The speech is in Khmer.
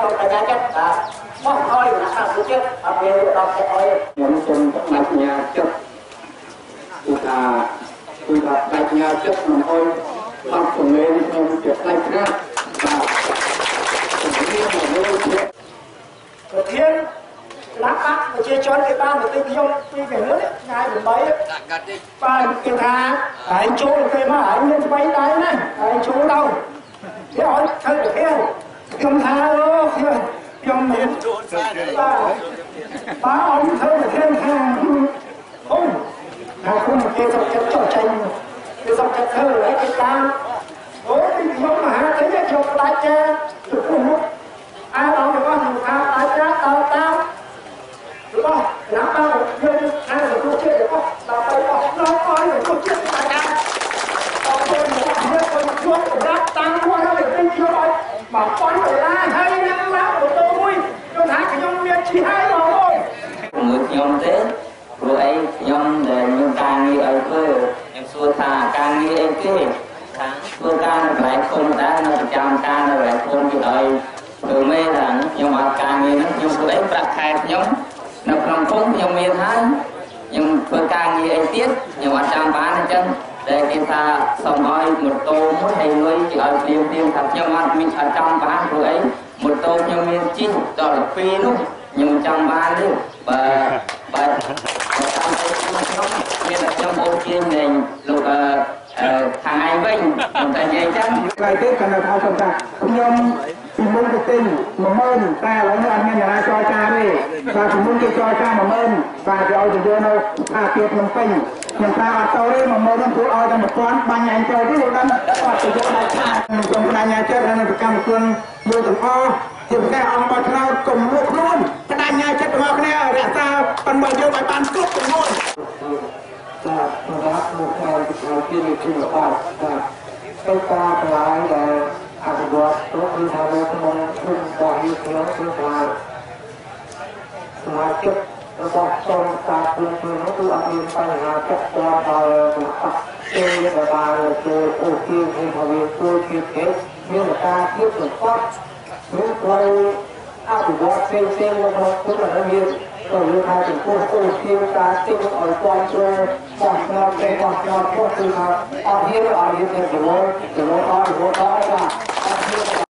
ចូលបញ្ញាចិត្តបោះអោយណាស់ទៅទៀតអត់មានដល់ចិត្តអោយខ្ញុំសូមបញ្ញាចិត្តគឺថាបញ្ញាចិត្តមិនអោយអត់ជំនាញខ្ញុំចិត្តផ្នែកណាបាទប្រធានឡាក់ប្រជាជនគេបានទៅខ្ញុំពីពីមុនថ្ងៃ8បាទគេថាឯងចូលគេមកឯងមានស្បៃដៃណាឯងចូលដល់គេឲ្យធ្វើប្រធានខ្ញុំថាអូខ្ញុំមានបាទអត់ធ្វើប្រធានថាអូថាខ្ញុំគេសុខចិត្តចោះចេញគេសុខចិត្តធ្វើឲ្យគេតាមអូពីខ្ញុំមហាទេខ្ញុំផ្ដាច់ចាទៅមុខអាដល់របស់ខ្ញុំថាផ្ដាច់ចាដល់តាមរបស់ណាស់បានយើងអាទទួលជាតិរបស់ដល់ទៅបោះដល់អស់ទទួលជាតិតែដល់អរគុណមកយើងคนជួបសម្រាប់តាំងខ្លួនឲ្យទៅខ្ញុំឲ្យ$1000ហើយនឹងមកម៉ូតូមួយខ្ញុំថាខ្ញុំមានឈ្មោះហើយបងអើយមួយខ្ញុំទេព្រោះអីខ្ញុំដែលមានការងារឲ្យធ្វើខ្ញុំសួរថាការងារអីគេថាធ្វើការនៅកន្លែងគុំដែរនៅប្រចាំការនៅកន្លែងគុំជួយឲ្យធ្វើមេថាខ្ញុំអត់ការងារហ្នឹងខ្ញុំធ្វើអីប្រាក់ខែខ្ញុំនៅក្នុងគុំខ្ញុំមានហើយខ្ញុំធ្វើការងារអីទៀតខ្ញុំអត់ចាំបានអញ្ចឹងតែគេថាសុំឲ្យម៉ូតូមួយឲ្យលុយគេឲ្យព្រៀងថាខ្ញុំអត់មានចាំបានព្រោះអីម៉ូតូខ្ញុំមានជិះដល់12នោះខ្ញុំចាំបានទេបើតាមទៅខ្ញុំមានតែខ្ញុំអូនជាងនឹងលោកខាងឯងវិញតែនិយាយចឹងថ្ងៃទៀតគាត់នៅថាខ្ញុំថាខ្ញុំពីមុនទៅទិញ10000តែឥឡូវនេះអត់មានអ្នកណាចរចាទេបាទពីមុនគេចរចា10000បាទគេឲ្យទៅយកនៅអាគារភ្នំពេញខ្ញុំថាអត់ទៅទេ10000ហ្នឹងព្រោះឲ្យតែ1000បាញ់ឯងចូលទេលោកដឹងអត់ទៅយកដាច់ខាតខ្ញុំបញ្ញាចិត្តនៅកម្មជនមួយទាំងអស់ជាប្រកាសអង្គបាត់ឆ្នោតកុំមួយខ្លួនបញ្ញាចិត្តរបស់គ្នារក្សាប៉ុន្តែយកឲ្យបានគ្រប់ចំនួនបាទសម្រាប់លោកខាងប្រជជាជំនឿបាទទៅការកន្លែងដែលអភិវឌ្ឍទៅគឺថានៅក្នុងភូមិរបស់យើងក្នុងគឺថាសមាជិករបស់ក្រុមការព្រមព្រៀងនោះគឺអត់មានបញ្ហាចាក់ចោលដល់គេដែលបានចូលអូសៀងក្នុងភាវៈជួយជាគេមានការគៀបសង្កត់ឬត្រូវអភិវឌ្ឍផ្សេងៗនៅក្នុងភូមិរបស់យើងក៏យើងថាចំពោះអូសៀងការទិញឲ្យគ្រប់គ្រងបោះឆ្នោតទេបោះឆ្នោតគឺថាអត់ហ៊ានទេប្រមូលអត់រហូតដល់